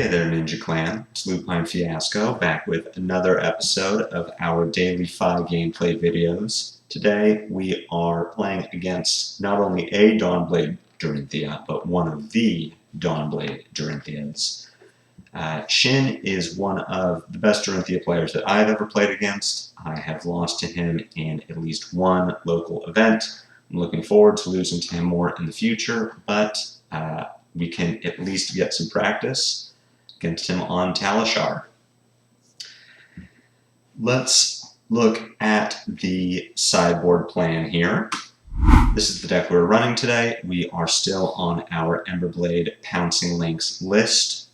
Hey there, Ninja Clan. It's Lupine Fiasco, back with another episode of our daily FaB gameplay videos. Today we are playing against not only a Dawnblade Dorinthea, but one of the Dawnblade Dorintheas. Shin is one of the best Dorinthea players that I've ever played against. I have lost to him in at least one local event. I'm looking forward to losing to him more in the future, but we can at least get some practice against him on Talishar. Let's look at the sideboard plan here. This is the deck we're running today. We are still on our Emberblade Pouncing Links list.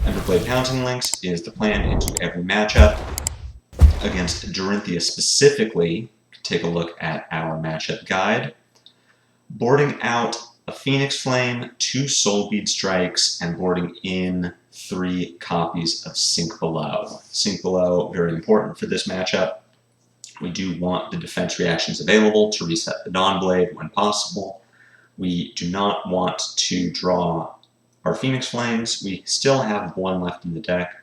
Emberblade Pouncing Links is the plan into every matchup. Against Dorinthea specifically, take a look at our matchup guide. Boarding out a Phoenix Flame, 2 Soul Bead Strikes, and boarding in 3 copies of Sink Below. Sink Below, very important for this matchup. We do want the defense reactions available to reset the Dawnblade when possible. We do not want to draw our Phoenix Flames. We still have 1 left in the deck.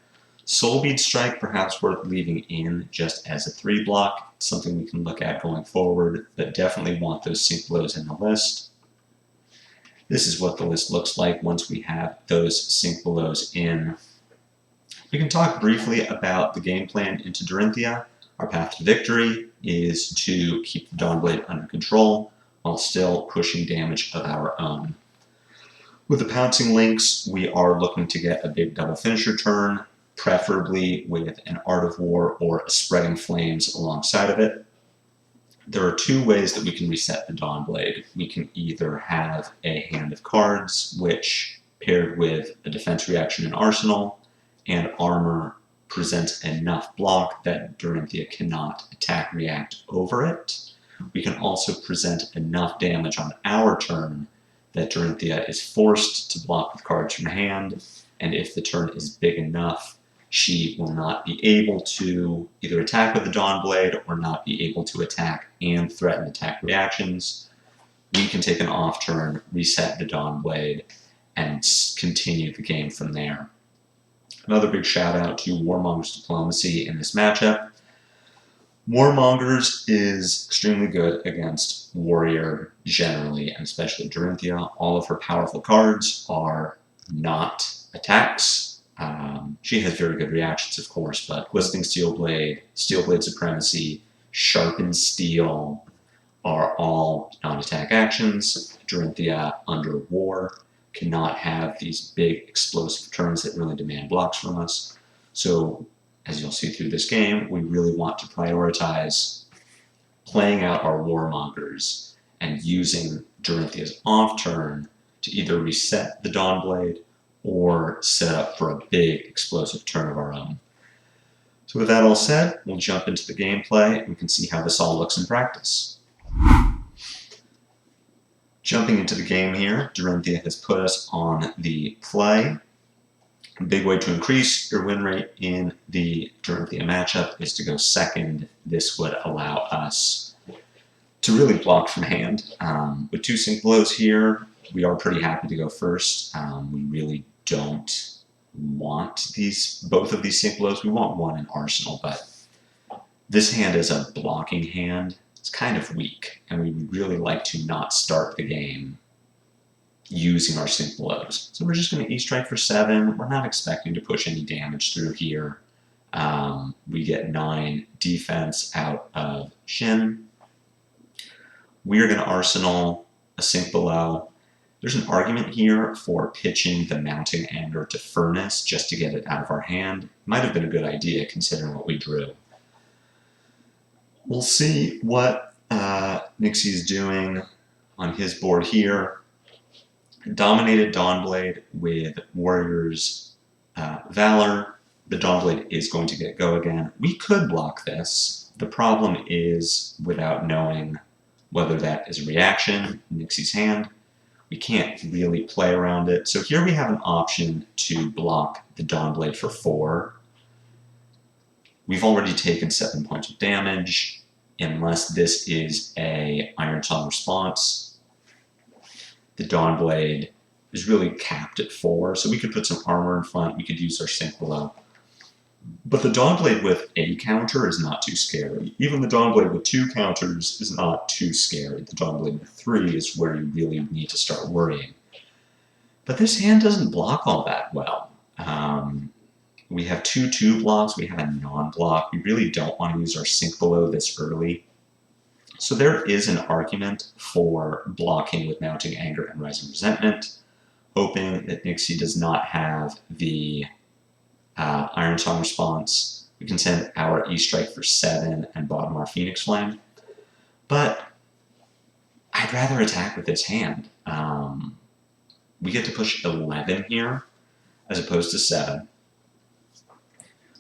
Soul Bead Strike, perhaps worth leaving in just as a 3 block. It's something we can look at going forward, but definitely want those Sink Belows in the list. This is what the list looks like once we have those Sink Belows in. We can talk briefly about the game plan into Dorinthea. Our path to victory is to keep the Dawnblade under control while still pushing damage of our own. With the Pouncing Links, we are looking to get a big double finisher turn, preferably with an Art of War or a Spreading Flames alongside of it. There are 2 ways that we can reset the Dawnblade. We can either have a hand of cards, which, paired with a defense reaction in Arsenal and armor, presents enough block that Dorinthea cannot attack react over it. We can also present enough damage on our turn that Dorinthea is forced to block with cards from hand, and if the turn is big enough, she will not be able to either attack with the Dawnblade or not be able to attack and threaten attack reactions. We can take an off turn, reset the Dawnblade, and continue the game from there. Another big shout out to Warmonger's Diplomacy in this matchup. Warmongers is extremely good against Warrior generally, and especially Dorinthea. All of her powerful cards are not attacks. She has very good reactions, of course, but Glistening Steelblade, Steelblade Supremacy, Sharpened Steel are all non-attack actions. Dorinthea, under War, cannot have these big explosive turns that really demand blocks from us. So, as you'll see through this game, we really want to prioritize playing out our Warmongers and using Dorinthea's off turn to either reset the Dawnblade or set up for a big explosive turn of our own. So with that all said, we'll jump into the gameplay and we can see how this all looks in practice. Jumping into the game here, Dorinthea has put us on the play. A big way to increase your win rate in the Dorinthea matchup is to go second. This would allow us to really block from hand. With 2 Sink Belows here, we are pretty happy to go first. We really don't want both of these Sink Belows. We want 1 in Arsenal, but this hand is a blocking hand. It's kind of weak, and we would really like to not start the game using our Sink Belows. So we're just going to E-Strike for 7. We're not expecting to push any damage through here. We get 9 defense out of Shin. We are going to Arsenal a Sink Below. There's an argument here for pitching the Mounting Anger to Furnace just to get it out of our hand. Might have been a good idea considering what we drew. We'll see what Nixie's doing on his board here. Dominated Dawnblade with Warrior's Valor. The Dawnblade is going to get go again. We could block this. The problem is, without knowing whether that is a reaction in Nixie's hand, we can't really play around it. So here we have an option to block the Dawnblade for 4. We've already taken 7 points of damage. Unless this is a Iron Tongue response, the Dawnblade is really capped at 4, so we could put some armor in front, we could use our sink below. But the Dawnblade with a counter is not too scary. Even the Dawnblade with 2 counters is not too scary. The Dawnblade with 3 is where you really need to start worrying. But this hand doesn't block all that well. We have 2 blocks, we have a non-block. We really don't want to use our sink below this early. So there is an argument for blocking with Mounting Anger and Rising Resentment, hoping that Nixie does not have the Iron Song response. We can send our E-Strike for 7 and bottom our Phoenix Flame. But I'd rather attack with this hand. We get to push 11 here as opposed to 7.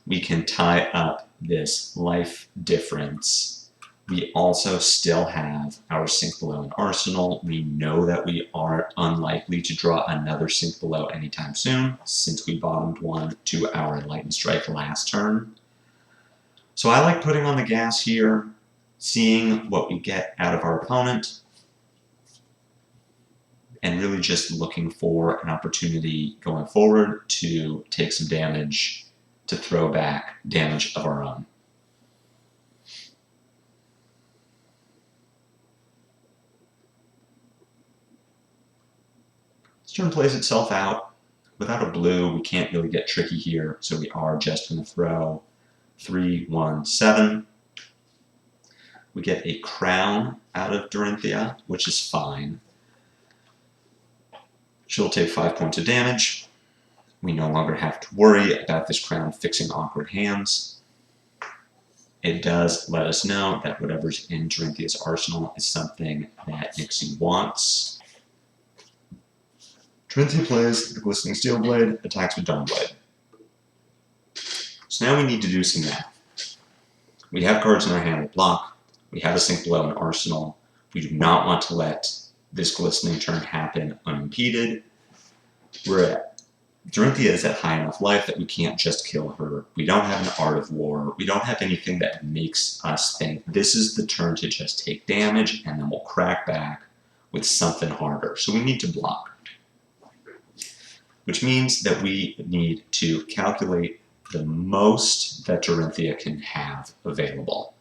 We can tie up this life difference. We also still have our Sink Below in Arsenal. We know that we are unlikely to draw another Sink Below anytime soon, since we bottomed one to our Enlightened Strike last turn. So I like putting on the gas here, seeing what we get out of our opponent, and really just looking for an opportunity going forward to take some damage, to throw back damage of our own. This turn plays itself out. Without a blue, we can't really get tricky here, so we are just going to throw 3, 1, 7. We get a crown out of Dorinthea, which is fine. She'll take 5 points of damage. We no longer have to worry about this crown fixing awkward hands. It does let us know that whatever's in Dorinthea's arsenal is something that Nixie wants. Dorinthea plays the Glistening Steel Blade, attacks with Dawnblade. So now we need to do some math. We have cards in our hand that block. We have a Sink Below in arsenal. We do not want to let this glistening turn happen unimpeded. Dorinthea is at high enough life that we can't just kill her. We don't have an Art of War. We don't have anything that makes us think this is the turn to just take damage and then we'll crack back with something harder. So we need to block. Which means that we need to calculate the most that Dorinthea can have available.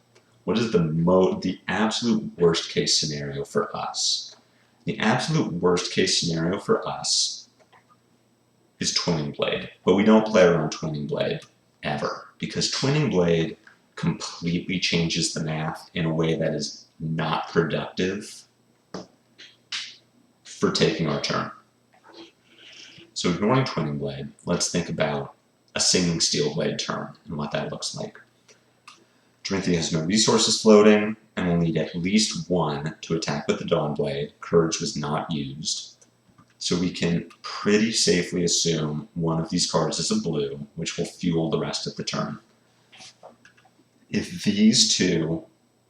What is the absolute worst case scenario for us? The absolute worst case scenario for us is Twinning Blade, but we don't play around Twinning Blade ever, because Twinning Blade completely changes the math in a way that is not productive for taking our turn. So ignoring Twinning Blade, let's think about a Singing Steel Blade turn and what that looks like. Dorinthea has no resources floating, and will need at least 1 to attack with the Dawnblade. Courage was not used. So we can pretty safely assume one of these cards is a blue, which will fuel the rest of the turn. If these 2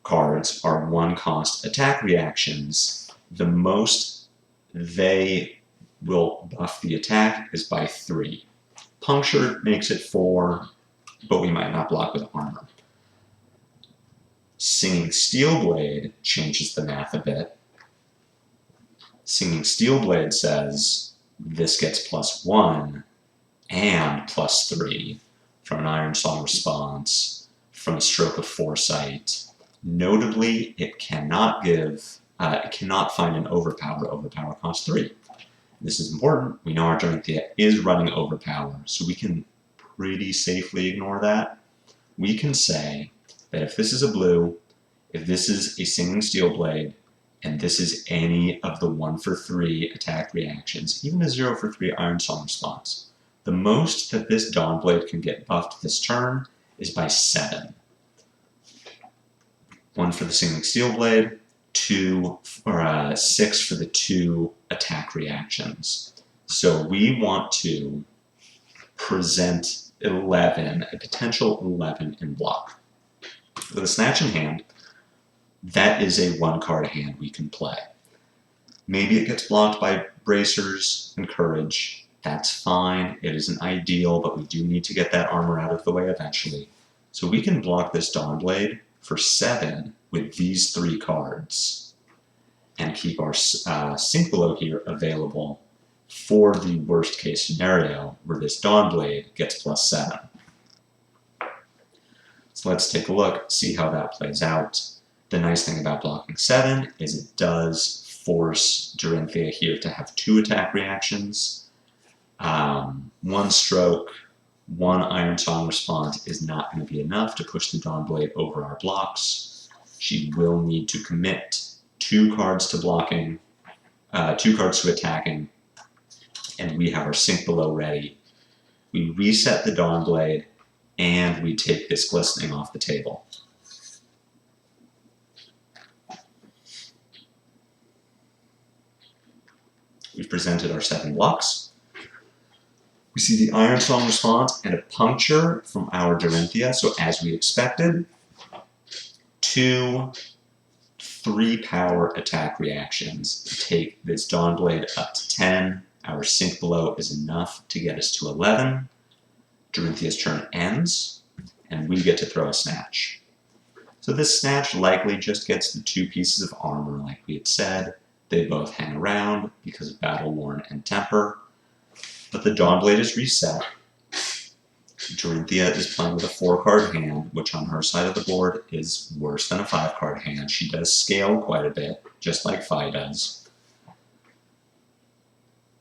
cards are 1-cost attack reactions, the most they will buff the attack is by 3. Puncture makes it 4, but we might not block with armor. Singing Steel Blade changes the math a bit. Singing Steel Blade says this gets +1 and +3 from an Iron Song response, from a Stroke of Foresight. Notably, it cannot find an Overpower. Overpower costs 3. This is important. We know our Dorinthea is running Overpower, so we can pretty safely ignore that. We can say that if this is a blue, if this is a Singing Steel Blade, and this is any of the 1-for-3 attack reactions, even a 0-for-3 Iron Song response, the most that this Dawnblade can get buffed this turn is by 7. 1 for the Singing Steel Blade, 6 for the 2 attack reactions. So we want to present 11, a potential 11 in block. With a Snatch in hand, that is a 1-card hand we can play. Maybe it gets blocked by Bracers and Courage. That's fine. It isn't ideal, but we do need to get that armor out of the way eventually. So we can block this Dawnblade for 7 with these 3 cards and keep our Sink Below here available for the worst case scenario where this Dawnblade gets +7. So let's take a look, see how that plays out. The nice thing about blocking 7 is it does force Dorinthea here to have 2 attack reactions. 1 stroke, 1 Iron Song response is not going to be enough to push the Dawnblade over our blocks. She will need to commit 2 cards to blocking, 2 cards to attacking, and we have our Sink Below ready. We reset the Dawnblade, and we take this Glistening off the table. We've presented our 7 blocks. We see the Iron Song response and a puncture from our Dorinthea, so as we expected, 2 3-power attack reactions to take this Dawnblade up to 10. Our Sink Below is enough to get us to 11. Dorinthea's turn ends, and we get to throw a Snatch. So this Snatch likely just gets the 2 pieces of armor like we had said. They both hang around because of Battle Worn and Temper. But the Dawnblade is reset. Dorinthea is playing with a 4-card hand, which on her side of the board is worse than a 5-card hand. She does scale quite a bit, just like FaB does.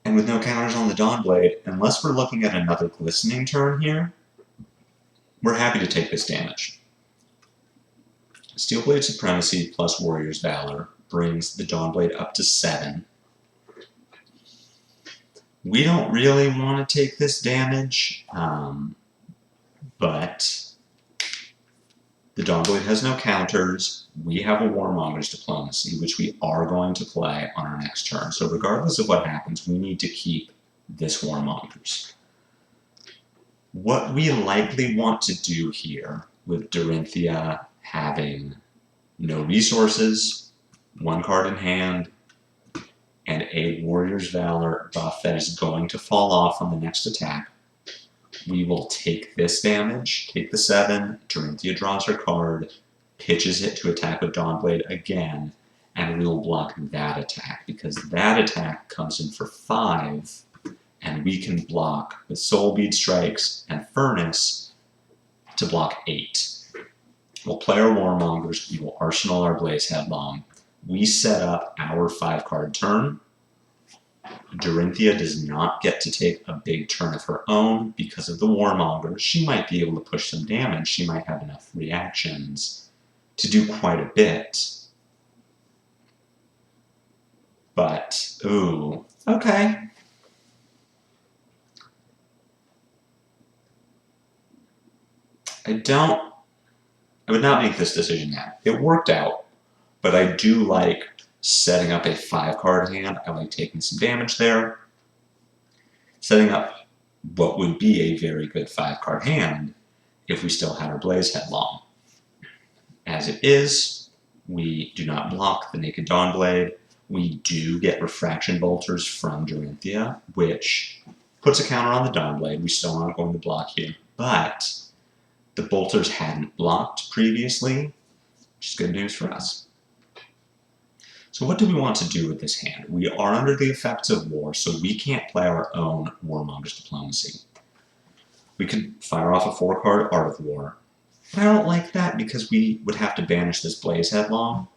And with no counters on the Dawnblade, unless we're looking at another Glistening turn here, we're happy to take this damage. Steelblade Supremacy plus Warrior's Valor brings the Dawnblade up to 7. We don't really want to take this damage, but the Dawnblade has no counters. We have a Warmonger's Diplomacy, which we are going to play on our next turn. So regardless of what happens, we need to keep this Warmonger's. What we likely want to do here with Dorinthea having no resources, 1 card in hand, and a Warrior's Valor buff that is going to fall off on the next attack, we will take this damage, take the 7, Dorinthea draws her card, pitches it to attack with Dawnblade again, and we will block that attack, because that attack comes in for 5, and we can block with Soul Bead Strikes and Furnace to block 8. We'll play our Warmongers, we will arsenal our Blaze Headlong. We set up our 5-card turn. Dorinthea does not get to take a big turn of her own because of the Warmongers. She might be able to push some damage. She might have enough reactions to do quite a bit. But, ooh, okay. I would not make this decision now. It worked out, but I do like setting up a 5-card hand. I like taking some damage there. Setting up what would be a very good 5-card hand if we still had our Blaze Headlong. As it is, we do not block the Naked Dawnblade. We do get Refraction Bolters from Dorinthea, which puts a counter on the Dawnblade. We still aren't going to block here, but the Bolters hadn't blocked previously, which is good news for us. So what do we want to do with this hand? We are under the effects of war, so we can't play our own Warmonger's Diplomacy. We could fire off a 4-card Art of War, but I don't like that because we would have to banish this Blaze Headlong.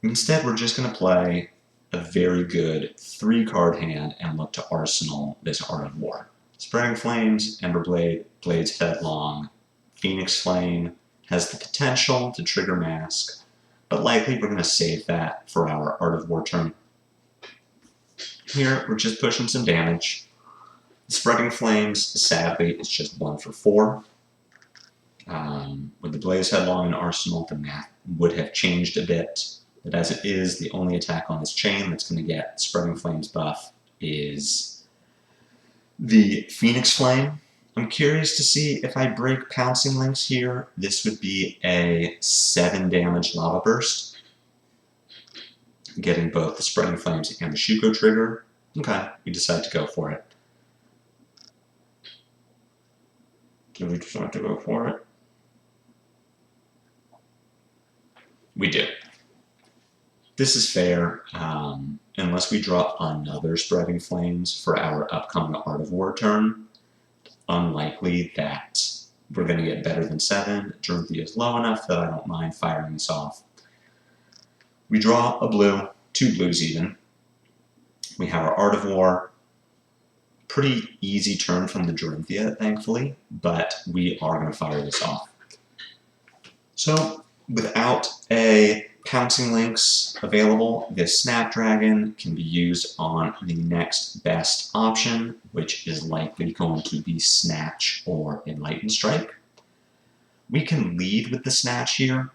Instead, we're just going to play a very good 3-card hand and look to arsenal this Art of War. Spreading Flames, Emberblade, Blaze Headlong, Phoenix Flame has the potential to trigger Mask, but likely we're going to save that for our Art of War turn. Here, we're just pushing some damage. Spreading Flames, sadly, is just 1 for 4. With the Blaze Headlong and Arsenal, the math would have changed a bit, but as it is, the only attack on this chain that's going to get Spreading Flames buff is the Phoenix Flame. I'm curious to see if I break Pouncing Links here. This would be a 7 damage Lava Burst, getting both the Spreading Flames and the Shuko trigger. Okay, we decide to go for it. Do we decide to go for it? We do. This is fair, unless we draw another Spreading Flames for our upcoming Art of War turn. Unlikely that we're going to get better than 7. Dorinthea is low enough that I don't mind firing this off. We draw a blue, 2 blues even. We have our Art of War. Pretty easy turn from the Dorinthea, thankfully, but we are going to fire this off. So, without a Pouncing Lynx available, this Snapdragon can be used on the next best option, which is likely going to be Snatch or Enlightened Strike. We can lead with the Snatch here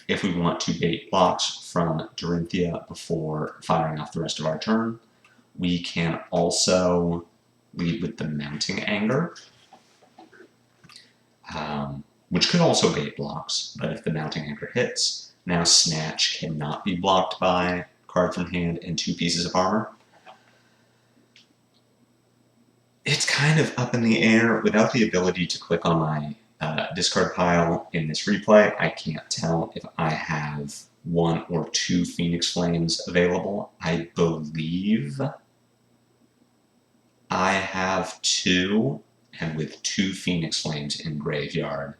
if we want to bait blocks from Dorinthea before firing off the rest of our turn. We can also lead with the Mounting Anger, which could also bait blocks, but if the Mounting Anger hits, now Snatch cannot be blocked by card from hand and 2 pieces of armor. It's kind of up in the air. Without the ability to click on my discard pile in this replay, I can't tell if I have 1 or 2 Phoenix Flames available. I believe I have 2, and with 2 Phoenix Flames in graveyard,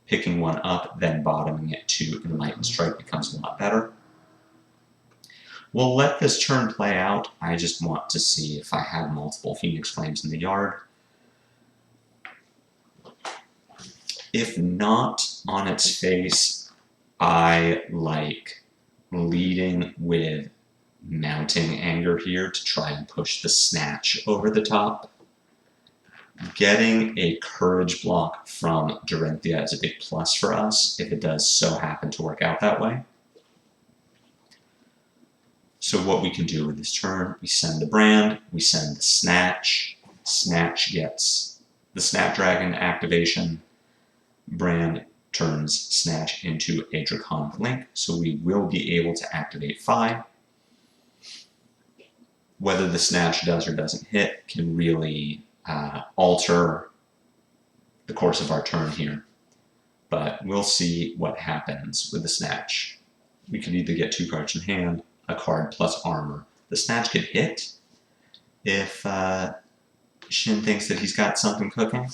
picking one up, then bottoming it to Enlightened Strike becomes a lot better. We'll let this turn play out. I just want to see if I have multiple Phoenix Flames in the yard. If not, on its face, I like leading with Mounting Anger here to try and push the Snatch over the top. Getting a Courage block from Dorinthea is a big plus for us if it does so happen to work out that way. So what we can do with this turn, we send the Brand, we send the Snatch. Snatch gets the Snapdragon activation. Brand turns Snatch into a Draconic Link, so we will be able to activate FaB. Whether the Snatch does or doesn't hit can really alter the course of our turn here. But we'll see what happens with the Snatch. We could either get 2 cards in hand, a card plus armor. The Snatch could hit if Shin thinks that he's got something cooking.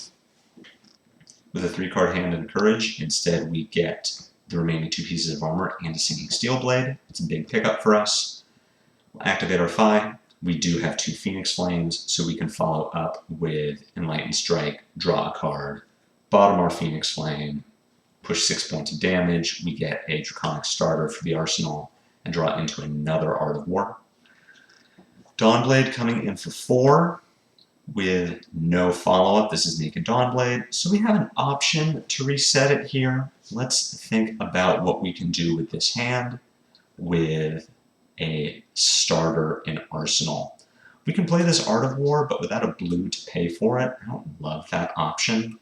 With a 3-card hand and Courage, instead we get the remaining 2 pieces of armor and a Singing Steel Blade. It's a big pickup for us. We'll activate our FaB. We do have 2 Phoenix Flames, so we can follow up with Enlightened Strike, draw a card, bottom our Phoenix Flame, push 6 points of damage. We get a Draconic Starter for the arsenal, and draw into another Art of War. Dawnblade coming in for 4 with no follow-up. This is Naked Dawnblade, so we have an option to reset it here. Let's think about what we can do with this hand with a starter in Arsenal. We can play this Art of War, but without a blue to pay for it. I don't love that option.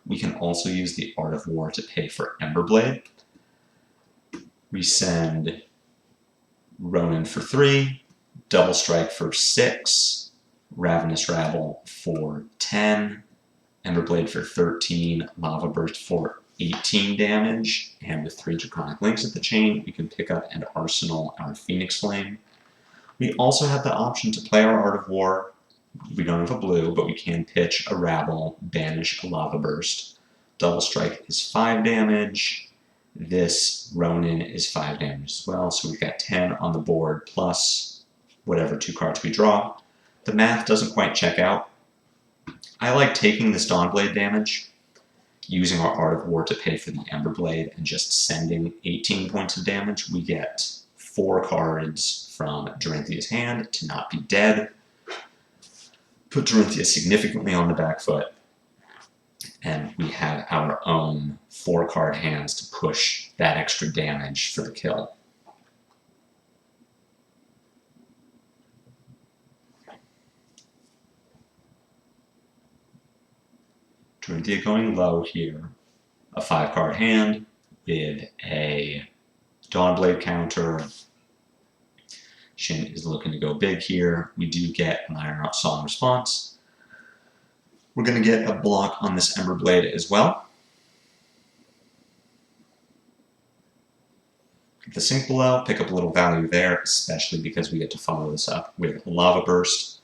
We can also use the Art of War to pay for Emberblade. We send Ronin for 3, Double Strike for 6, Ravenous Rabble for 10, Emberblade for 13, Lava Burst for 18 damage, and with 3 Draconic Links at the chain, we can pick up and arsenal our Phoenix Flame. We also have the option to play our Art of War. We don't have a blue, but we can pitch a Rabble, banish a Lava Burst. Double Strike is 5 damage. This Ronin is 5 damage as well, so we've got 10 on the board, plus whatever 2 cards we draw. The math doesn't quite check out. I like taking this Dawnblade damage, using our Art of War to pay for the Emberblade, and just sending 18 points of damage. We get 4 cards from Dorinthea's hand to not be dead. Put Dorinthea significantly on the back foot, and we have our own 4-card hands to push that extra damage for the kill. Dorinthea going low here. A 5-card hand with a Dawnblade counter. Shin is looking to go big here. We do get an Iron Out Song response. We're going to get a block on this Emberblade as well. The sink below, pick up a little value there, especially because we get to follow this up with Lava Burst.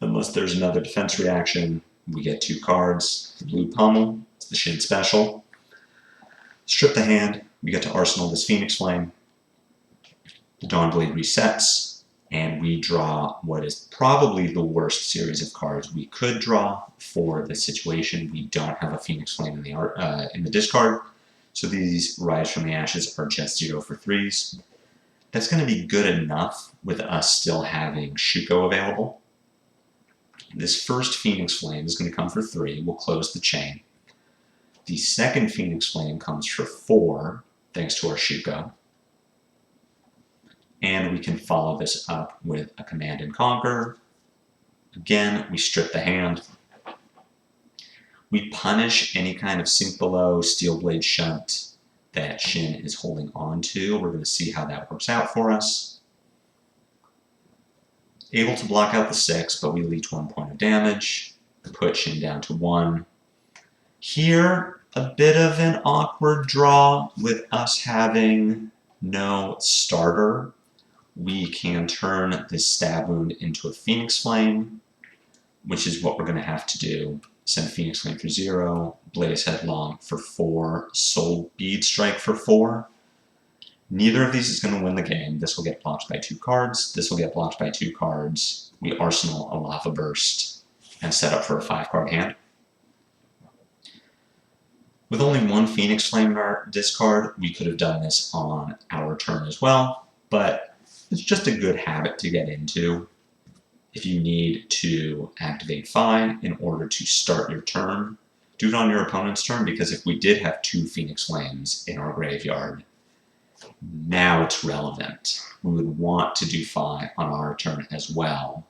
Unless there's another defense reaction, we get 2 cards. The blue pummel, it's the Shin special. Strip the hand, we get to arsenal this Phoenix Flame. The Dawnblade resets, and we draw what is probably the worst series of cards we could draw for this situation. We don't have a Phoenix Flame in the discard, so these Rise from the Ashes are just 0 for 3s. That's going to be good enough with us still having Shuko available. This first Phoenix Flame is going to come for 3. We'll close the chain. The second Phoenix Flame comes for 4, thanks to our Shuko. And we can follow this up with a Command and Conquer. Again, we strip the hand. We punish any kind of Sink Below, Steel Blade Shunt that Shin is holding on to. We're going to see how that works out for us. Able to block out the 6, but we leech 1 point of damage. Put Shin down to 1. Here, a bit of an awkward draw with us having no starter. We can turn this Stab Wound into a Phoenix Flame, which is what we're going to have to do. Send Phoenix Flame for 0, Blaze Headlong for 4, Soul Bead Strike for 4. Neither of these is going to win the game. This will get blocked by 2 cards. This will get blocked by 2 cards. We arsenal a Lava Burst and set up for a 5-card hand. With only 1 Phoenix Flame in our discard, we could have done this on our turn as well, but it's just a good habit to get into. If you need to activate FaB in order to start your turn, do it on your opponent's turn, because if we did have 2 Phoenix Flames in our graveyard, now it's relevant. We would want to do FaB on our turn as well.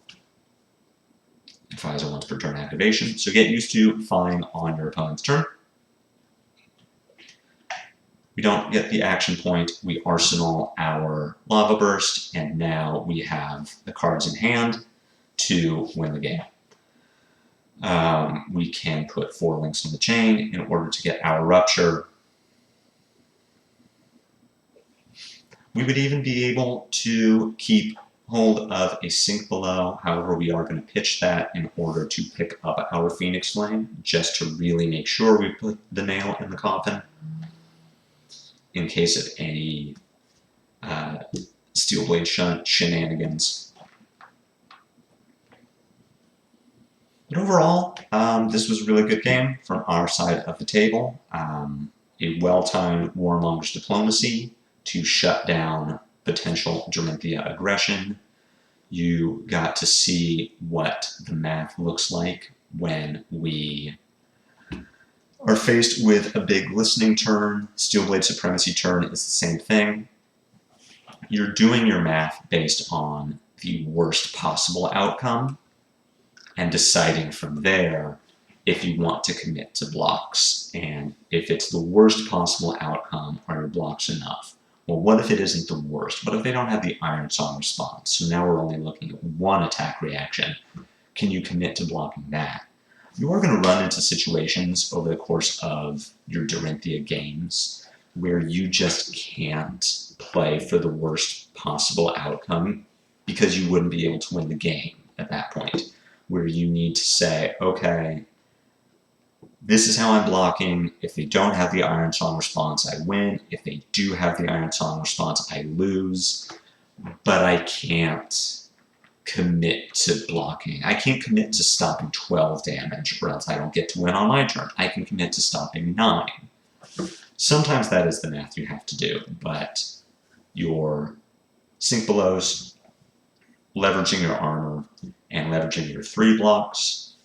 And FaB is a once per turn activation, so get used to FaB on your opponent's turn. We don't get the action point, we arsenal our Lava Burst, and now we have the cards in hand to win the game. We can put 4 links on the chain in order to get our Rupture. We would even be able to keep hold of a Sink Below, however we are going to pitch that in order to pick up our Phoenix Flame, just to really make sure we put the nail in the coffin in case of any Steel Blade Shunt shenanigans. But overall, this was a really good game from our side of the table. A well-timed Warmonger's Diplomacy to shut down potential Dorinthea aggression. You got to see what the math looks like when we are faced with a big listening turn. Steel Blade Supremacy turn is the same thing. You're doing your math based on the worst possible outcome and deciding from there if you want to commit to blocks. And if it's the worst possible outcome, are your blocks enough? Well, what if it isn't the worst? What if they don't have the Iron Song response? So now we're only looking at 1 attack reaction. Can you commit to blocking that? You are going to run into situations over the course of your Dorinthea games where you just can't play for the worst possible outcome because you wouldn't be able to win the game at that point, where you need to say, okay, this is how I'm blocking. If they don't have the Iron Song response, I win. If they do have the Iron Song response, I lose. But I can't commit to blocking. I can't commit to stopping 12 damage, or else I don't get to win on my turn. I can commit to stopping 9. Sometimes that is the math you have to do, but your Sink Belows, leveraging your armor, and leveraging your 3 blocks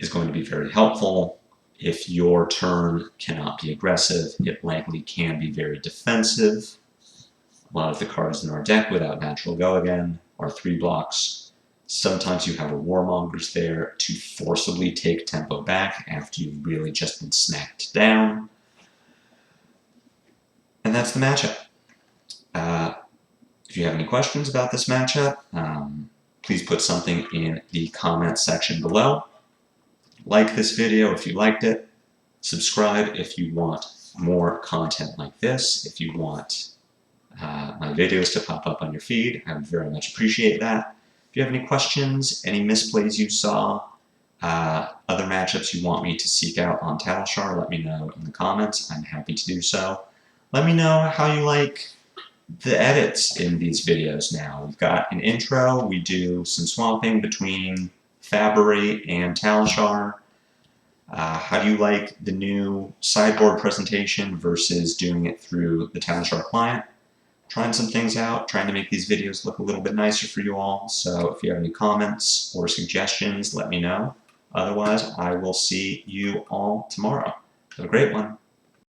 is going to be very helpful. If your turn cannot be aggressive, it likely can be very defensive. A lot of the cards in our deck without Natural Go Again are 3 blocks. Sometimes you have a Warmongers there to forcibly take tempo back after you've really just been smacked down. And that's the matchup. If you have any questions about this matchup, please put something in the comments section below. Like this video if you liked it. Subscribe if you want more content like this. If you want my videos to pop up on your feed. I would very much appreciate that. If you have any questions, any misplays you saw, other matchups you want me to seek out on Talishar, let me know in the comments. I'm happy to do so. Let me know how you like the edits in these videos now. We've got an intro, we do some swapping between FaB and Talishar. How do you like the new sideboard presentation versus doing it through the Talishar client? Trying some things out, trying to make these videos look a little bit nicer for you all. So if you have any comments or suggestions, let me know. Otherwise, I will see you all tomorrow. Have a great one.